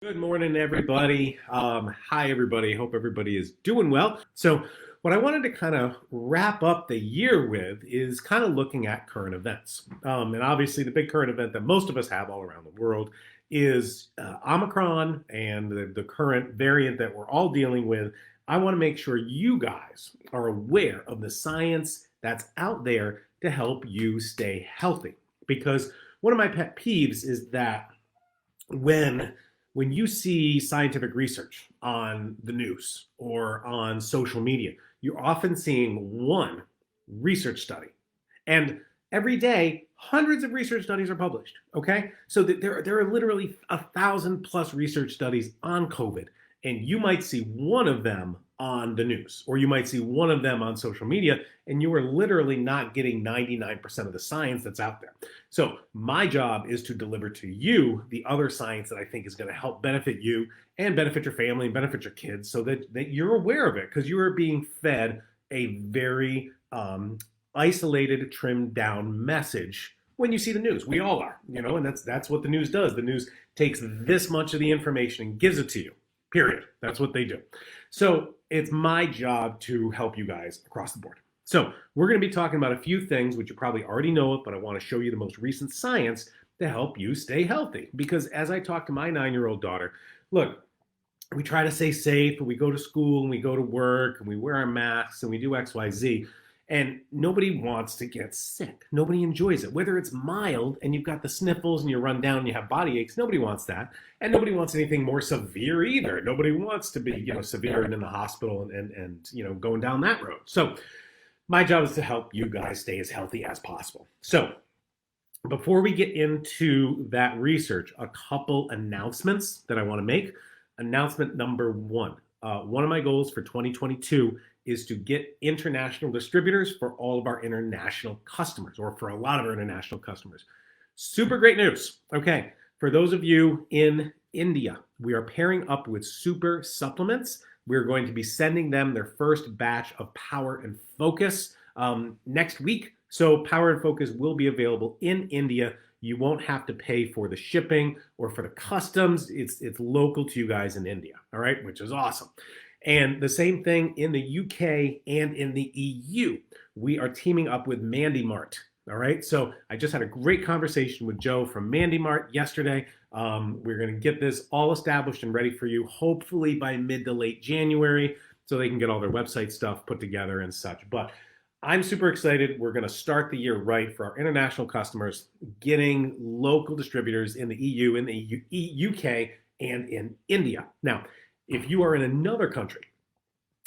Good morning, everybody. Hi, everybody. Hope everybody is doing well. So, what I wanted to kind of wrap up the year with is kind of looking at current events. And obviously, the big current event that most of us have all around the world is Omicron and the current variant that we're all dealing with. I want to make sure you guys are aware of the science that's out there to help you stay healthy. Because one of my pet peeves is that when you see scientific research on the news or on social media, you're often seeing one research study. And every day, hundreds of research studies are published. Okay. So there are literally 1,000+ research studies on COVID. And you might see one of them on the news, or you might see one of them on social media, and you are literally not getting 99% of the science that's out there. So my job is to deliver to you the other science that I think is going to help benefit you and benefit your family and benefit your kids so that you're aware of it, because you are being fed a very isolated, trimmed down message when you see the news. We all are, and that's what the news does. The news takes this much of the information and gives it to you. Period. That's what they do. So it's my job to help you guys across the board. So we're going to be talking about a few things which you probably already know of, but I want to show you the most recent science to help you stay healthy. Because as I talk to my 9-year-old daughter, look, we try to stay safe, and we go to school and we go to work and we wear our masks and we do X, Y, Z. And nobody wants to get sick. Nobody enjoys it. Whether it's mild and you've got the sniffles and you run down and you have body aches, nobody wants that. And nobody wants anything more severe either. Nobody wants to be, severe and in the hospital and going down that road. So my job is to help you guys stay as healthy as possible. So before we get into that research, a couple announcements that I want to make. Announcement number one. One of my goals for 2022 is to get international distributors for all of our international customers, or for a lot of our international customers. Super great news. Okay, for those of you in India, we are pairing up with Super Supplements. We're going to be sending them their first batch of Power and Focus next week. So Power and Focus will be available in India. You won't have to pay for the shipping or for the customs. It's local to you guys in India, all right, which is awesome. And the same thing in the UK and in the EU. We are teaming up with Mandy Mart. All right. So I just had a great conversation with Joe from Mandy Mart yesterday. We're going to get this all established and ready for you, hopefully by mid to late January, so they can get all their website stuff put together and such. But I'm super excited. We're going to start the year right for our international customers, getting local distributors in the EU, in the UK, and in India. Now, if you are in another country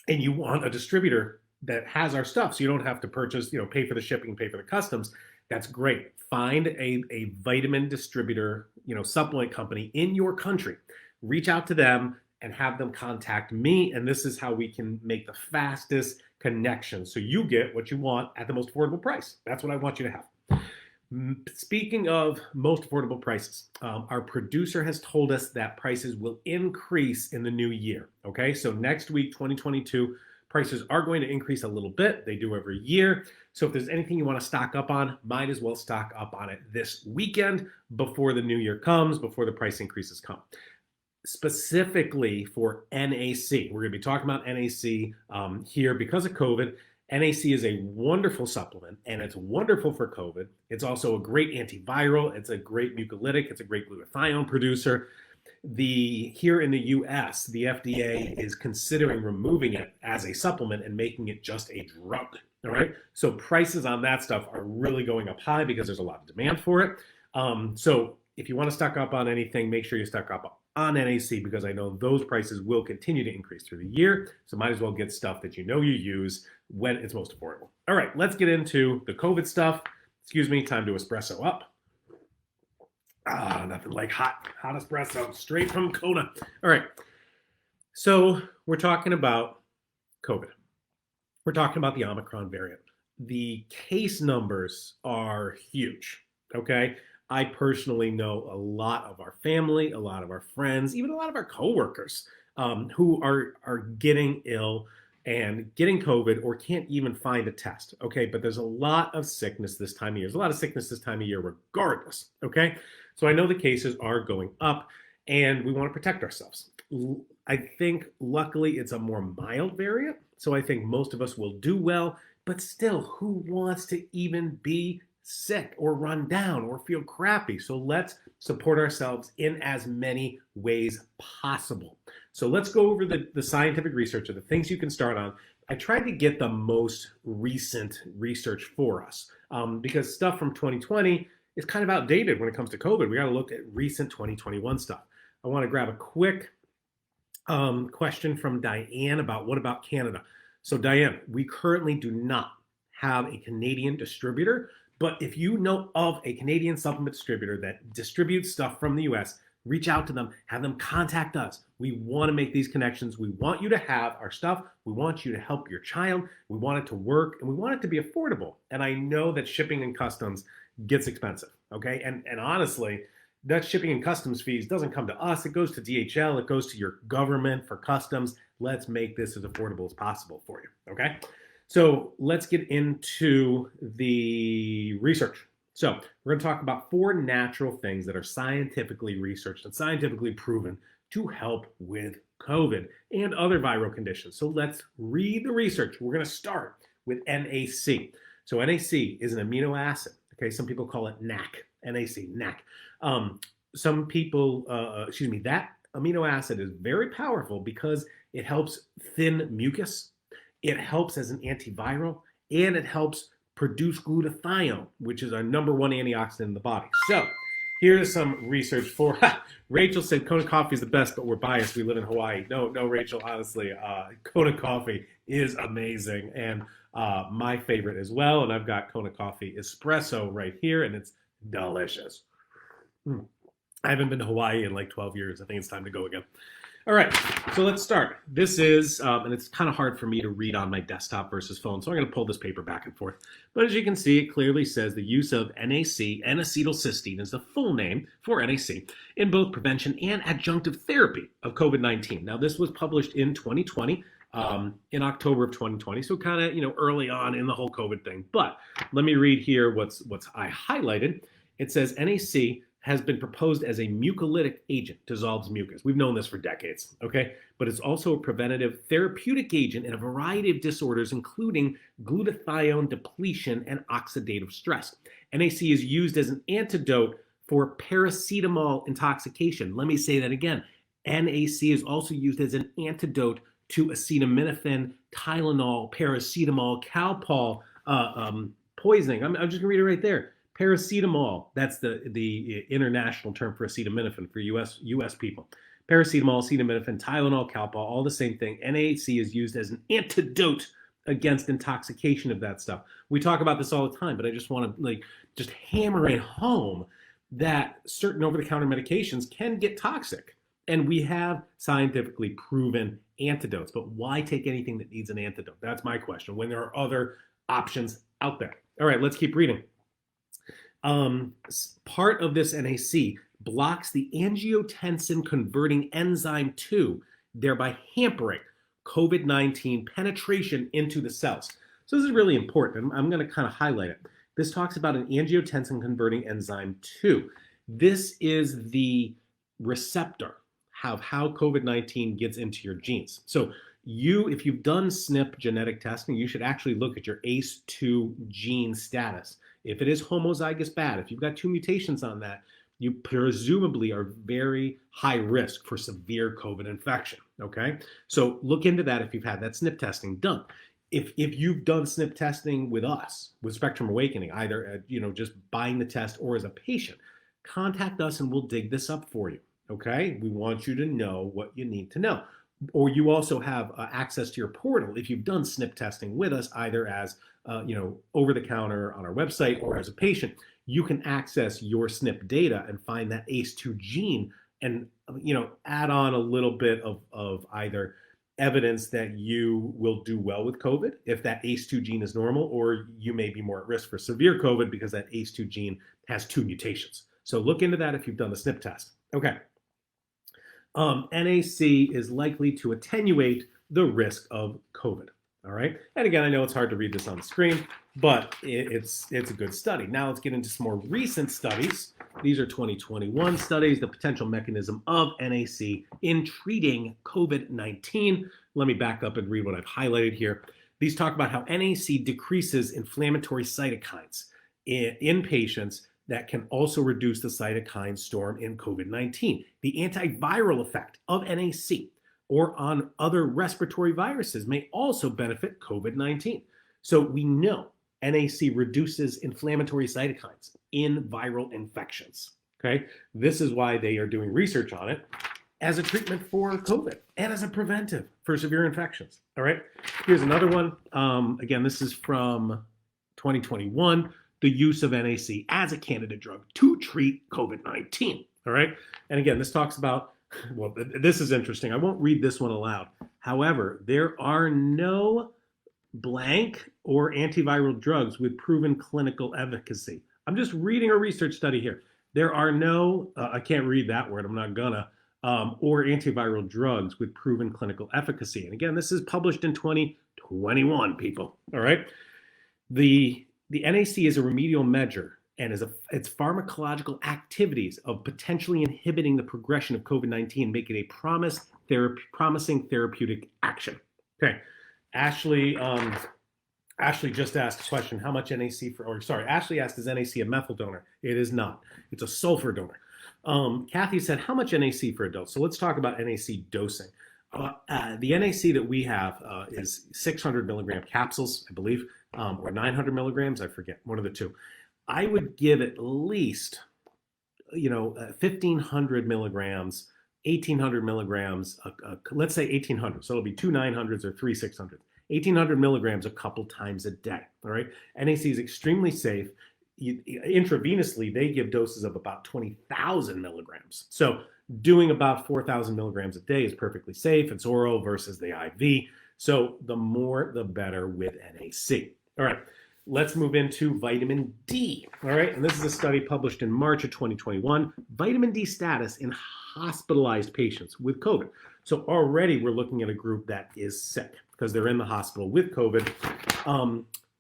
and you want a distributor that has our stuff, so you don't have to purchase, pay for the shipping, pay for the customs, that's great. Find a vitamin distributor, supplement company in your country. Reach out to them and have them contact me. And this is how we can make the fastest connection, so you get what you want at the most affordable price. That's what I want you to have. Speaking of most affordable prices, our producer has told us that prices will increase in the new year. Okay, so next week, 2022, prices are going to increase a little bit. They do every year. So if there's anything you want to stock up on, might as well stock up on it this weekend before the new year comes, before the price increases come. Specifically for NAC, we're going to be talking about NAC here because of COVID. NAC is a wonderful supplement, and it's wonderful for COVID. It's also a great antiviral. It's a great mucolytic. It's a great glutathione producer. Here in the US, the FDA is considering removing it as a supplement and making it just a drug. All right. So prices on that stuff are really going up high because there's a lot of demand for it. So if you want to stock up on anything, make sure you stock up on NAC, because I know those prices will continue to increase through the year. So might as well get stuff that you use when it's most affordable. All right, let's get into the COVID stuff. Excuse me, time to espresso up. Nothing like hot espresso straight from Kona. All right, so we're talking about COVID. We're talking about the Omicron variant. The case numbers are huge, okay? I personally know a lot of our family, a lot of our friends, even a lot of our coworkers who are getting ill and getting COVID or can't even find a test, okay? But there's a lot of sickness this time of year. There's a lot of sickness this time of year regardless, okay? So I know the cases are going up, and we want to protect ourselves. I think luckily it's a more mild variant, so I think most of us will do well, but still, who wants to even be sick or run down or feel crappy? So let's support ourselves in as many ways possible. So let's go over the scientific research of the things you can start on. I tried to get the most recent research for us because stuff from 2020 is kind of outdated when it comes to COVID. We got to look at recent 2021 stuff. I want to grab a quick question from Diane about what about Canada. So Diane, we currently do not have a Canadian distributor, but if you know of a Canadian supplement distributor that distributes stuff from the US, reach out to them, have them contact us. We want to make these connections. We want you to have our stuff. We want you to help your child. We want it to work, and we want it to be affordable. And I know that shipping and customs gets expensive, okay? And honestly, that shipping and customs fees doesn't come to us. It goes to DHL. It goes to your government for customs. Let's make this as affordable as possible for you, okay? So let's get into the research. So we're going to talk about 4 natural things that are scientifically researched and scientifically proven to help with COVID and other viral conditions. So let's read the research. We're going to start with NAC. So NAC is an amino acid. Okay, some people call it NAC. NAC, NAC. Some people, that amino acid is very powerful because it helps thin mucus, it helps as an antiviral, and it helps produce glutathione, which is our #1 antioxidant in the body. So here's some research for, Rachel said Kona coffee is the best, but we're biased. We live in Hawaii. No, Rachel, honestly, Kona coffee is amazing and my favorite as well. And I've got Kona coffee espresso right here, and it's delicious. I haven't been to Hawaii in like 12 years. I think it's time to go again. All right, so let's start. This is, and it's kind of hard for me to read on my desktop versus phone, so I'm going to pull this paper back and forth. But as you can see, it clearly says the use of NAC, N-acetylcysteine, is the full name for NAC, in both prevention and adjunctive therapy of COVID-19. Now, this was published in 2020, in October of 2020, so kind of, early on in the whole COVID thing. But let me read here what's I highlighted. It says NAC has been proposed as a mucolytic agent, dissolves mucus. We've known this for decades, okay? But it's also a preventative therapeutic agent in a variety of disorders, including glutathione depletion and oxidative stress. NAC is used as an antidote for paracetamol intoxication. Let me say that again. NAC is also used as an antidote to acetaminophen, Tylenol, paracetamol, Calpol poisoning. I'm just gonna read it right there. Paracetamol, that's the international term for acetaminophen for US people. Paracetamol, acetaminophen, Tylenol, Calpol, all the same thing. NAC is used as an antidote against intoxication of that stuff. We talk about this all the time, but I just want to just hammer it home that certain over-the-counter medications can get toxic. And we have scientifically proven antidotes, but why take anything that needs an antidote? That's my question, when there are other options out there. All right, let's keep reading. Part of this NAC blocks the angiotensin converting enzyme 2, thereby hampering COVID-19 penetration into the cells. So this is really important. I'm going to kind of highlight it. This talks about an angiotensin converting enzyme 2. This is the receptor of how COVID-19 gets into your genes. So if you've done SNP genetic testing, you should actually look at your ACE2 gene status. If it is homozygous bad, if you've got 2 mutations on that, you presumably are very high risk for severe COVID infection, okay? So look into that if you've had that SNP testing done. If you've done SNP testing with us, with Spectrum Awakening, either just buying the test or as a patient, contact us and we'll dig this up for you, okay? We want you to know what you need to know. Or you also have access to your portal if you've done SNP testing with us, either as over the counter on our website or as a patient. You can access your SNP data and find that ACE2 gene and add on a little bit of either evidence that you will do well with COVID if that ACE2 gene is normal, or you may be more at risk for severe COVID because that ACE2 gene has 2 mutations. So look into that if you've done the SNP test. Okay. NAC is likely to attenuate the risk of COVID. All right. And again, I know it's hard to read this on the screen, but it's a good study. Now let's get into some more recent studies. These are 2021 studies, the potential mechanism of NAC in treating COVID-19. Let me back up and read what I've highlighted here. These talk about how NAC decreases inflammatory cytokines in patients that can also reduce the cytokine storm in COVID-19. The antiviral effect of NAC or on other respiratory viruses may also benefit COVID-19. So we know NAC reduces inflammatory cytokines in viral infections. Okay, this is why they are doing research on it as a treatment for COVID and as a preventive for severe infections. All right, here's another one. Again, this is from 2021, the use of NAC as a candidate drug to treat COVID-19. All right, and again, this talks about, well, this is interesting. I won't read this one aloud. However, there are no blank or antiviral drugs with proven clinical efficacy. I'm just reading a research study here. There are no, I can't read that word, I'm not gonna, or antiviral drugs with proven clinical efficacy. And again, this is published in 2021, people, all right? The NAC is a remedial measure and its pharmacological activities of potentially inhibiting the progression of COVID-19 make it a promising therapeutic action. Okay, Ashley just asked a question, how much NAC Ashley asked, is NAC a methyl donor? It is not, it's a sulfur donor. Kathy said, how much NAC for adults? So let's talk about NAC dosing. The NAC that we have is 600 milligram capsules, I believe, or 900 milligrams, I forget, one of the two. I would give at least, 1,500 milligrams, 1,800 milligrams, let's say 1,800. So it'll be 2 900s or 3 600s. 1,800 milligrams a couple times a day, all right? NAC is extremely safe. Intravenously, they give doses of about 20,000 milligrams. So doing about 4,000 milligrams a day is perfectly safe. It's oral versus the IV. So the more, the better with NAC. All right. Let's move into vitamin D, all right? And this is a study published in March of 2021, vitamin D status in hospitalized patients with COVID. So already we're looking at a group that is sick because they're in the hospital with COVID.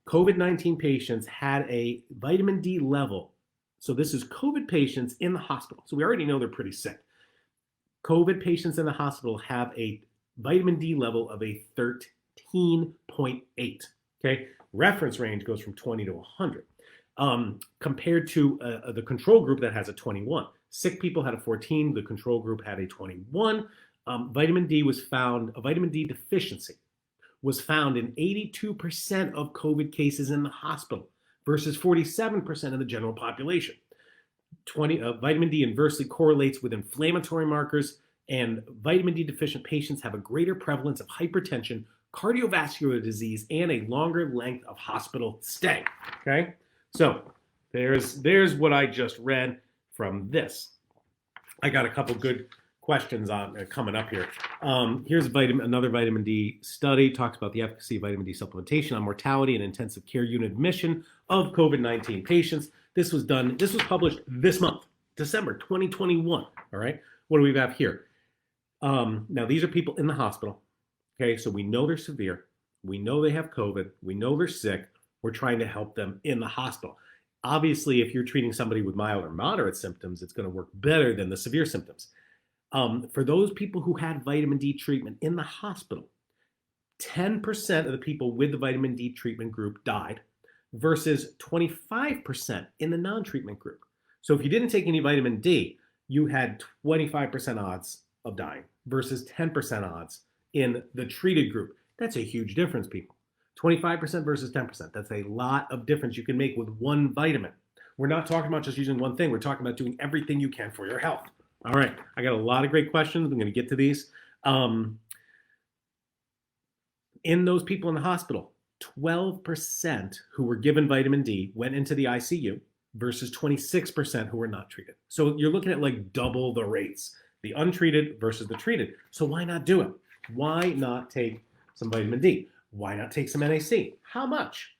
COVID-19 patients had a vitamin D level. So this is COVID patients in the hospital. So we already know they're pretty sick. COVID patients in the hospital have a vitamin D level of a 13.8, okay? Reference range goes from 20 to 100, compared to the control group that has a 21. Sick people had a 14. The control group had a 21. Vitamin D deficiency was found in 82% of COVID cases in the hospital versus 47% of the general population. Vitamin D inversely correlates with inflammatory markers, and vitamin D deficient patients have a greater prevalence of hypertension, cardiovascular disease, and a longer length of hospital stay. Okay, so there's what I just read from this. I got a couple good questions on coming up here. Here's another vitamin D study, talks about the efficacy of vitamin D supplementation on mortality and intensive care unit admission of COVID-19 patients. This was published this month, December 2021. All right, what do we have here? Now these are people in the hospital. Okay, so we know they're severe. We know they have COVID. We know they're sick. We're trying to help them in the hospital. Obviously, if you're treating somebody with mild or moderate symptoms, it's going to work better than the severe symptoms. For those people who had vitamin D treatment in the hospital, 10% of the people with the vitamin D treatment group died versus 25% in the non-treatment group. So if you didn't take any vitamin D, you had 25% odds of dying versus 10% odds in the treated group. That's a huge difference, people. 25% versus 10%. That's a lot of difference you can make with one vitamin. We're not talking about just using one thing. We're talking about doing everything you can for your health. All right, I got a lot of great questions. I'm going to get to these. In those people in the hospital, 12% who were given vitamin D went into the ICU versus 26% who were not treated. So you're looking at like double the rates, the untreated versus the treated. So why not do it? Why not take some vitamin D? Why not take some NAC? How much?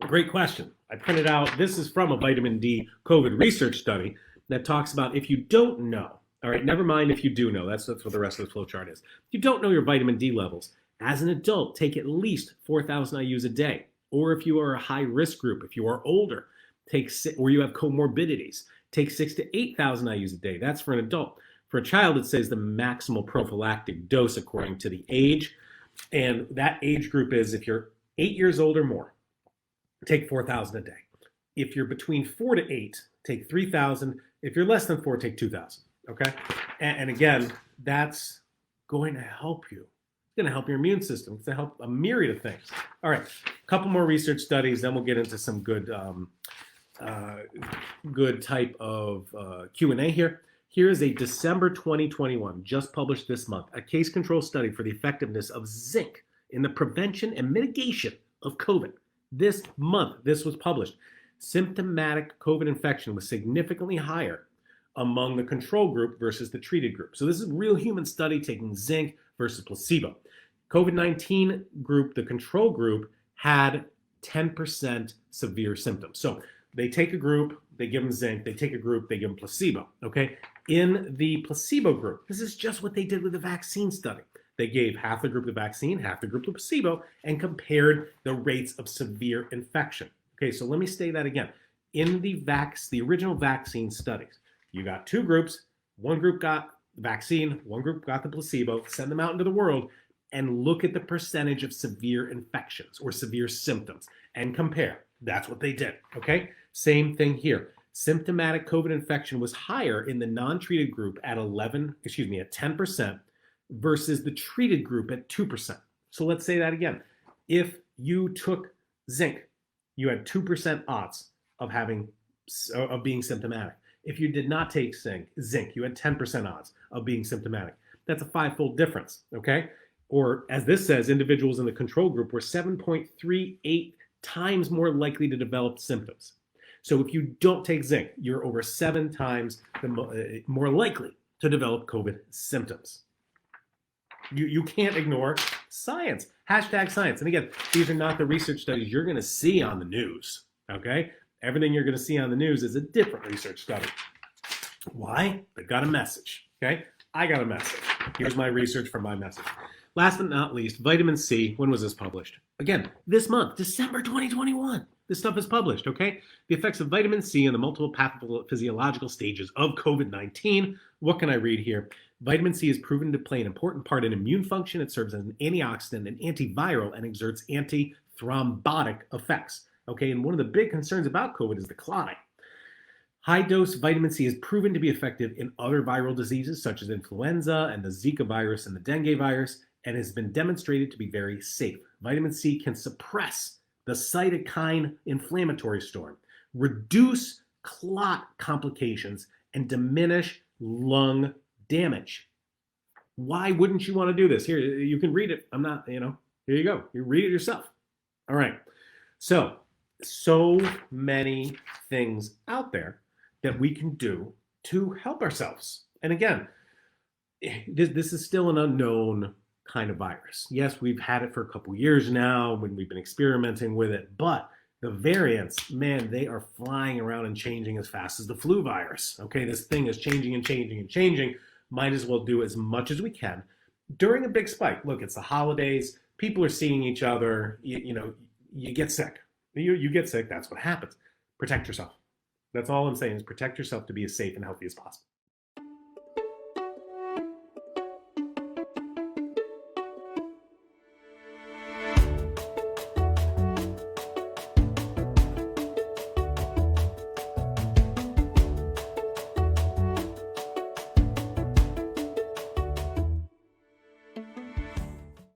Great question. I printed out, this is from a vitamin D COVID research study that talks about if you don't know, all right, never mind if you do know, that's what the rest of the flow chart is. If you don't know your vitamin D levels, As an adult, take at least 4,000 IUs a day. Or if you are a high risk group, if you are older, or you have comorbidities, take 6,000 to 8,000 IUs a day. That's for an adult. For a child, it says the maximal prophylactic dose according to the age. And that age group is if you're 8 years old or more, take 4,000 a day. If you're between 4 to 8, take 3,000. If you're less than 4, take 2,000. Okay? And again, that's going to help you. It's going to help your immune system. It's going to help a myriad of things. All right, a couple more research studies, then we'll get into some good type of Q&A here. Here is a December 2021, just published this month, a case control study for the effectiveness of zinc in the prevention and mitigation of COVID. This month, this was published. Symptomatic COVID infection was significantly higher among the control group versus the treated group. So this is a real human study taking zinc versus placebo. COVID-19 group, the control group, had 10% severe symptoms. So they take a group, they give them zinc, they take a group, they give them placebo, okay? In the placebo group, this is just what they did with the vaccine study. They gave half the group the vaccine, half the group the placebo, and compared the rates of severe infection. Okay, so let me say that again. In the original vaccine studies, you got two groups. One group got the vaccine, one group got the placebo, send them out into the world, and look at the percentage of severe infections or severe symptoms and compare. That's what they did, okay? Same thing here. Symptomatic COVID infection was higher in the non-treated group at 10% versus the treated group at 2%. So let's say that again. If you took zinc, you had 2% odds of being symptomatic. If you did not take zinc, you had 10% odds of being symptomatic. That's a five-fold difference, okay? Or as this says, individuals in the control group were 7.38 times more likely to develop symptoms. So if you don't take zinc, you're over 7 times more likely to develop COVID symptoms. You can't ignore science. Hashtag science. And again, these are not the research studies you're going to see on the news, okay? Everything you're going to see on the news is a different research study. Why? They've got a message, okay? I got a message. Here's my research for my message. Last but not least, vitamin C. When was this published? Again, this month, December 2021. This stuff is published, okay? The effects of vitamin C in the multiple pathophysiological stages of COVID-19. What can I read here? Vitamin C is proven to play an important part in immune function. It serves as an antioxidant and antiviral and exerts antithrombotic effects. Okay, and one of the big concerns about COVID is the clotting. High-dose vitamin C is proven to be effective in other viral diseases such as influenza and the Zika virus and the dengue virus, and has been demonstrated to be very safe. Vitamin C can suppress the cytokine inflammatory storm, reduce clot complications, and diminish lung damage. Why wouldn't you want to do this? Here, you can read it. Here you go. You read it yourself. All right. So many things out there that we can do to help ourselves. And again, this is still an unknown kind of virus. Yes, we've had it for a couple years now when we've been experimenting with it, but the variants, man, they are flying around and changing as fast as the flu virus. Okay, this thing is changing and changing and changing. Might as well do as much as we can during a big spike. Look, it's the holidays. People are seeing each other. You get sick. You get sick. That's what happens. Protect yourself. That's all I'm saying is protect yourself to be as safe and healthy as possible.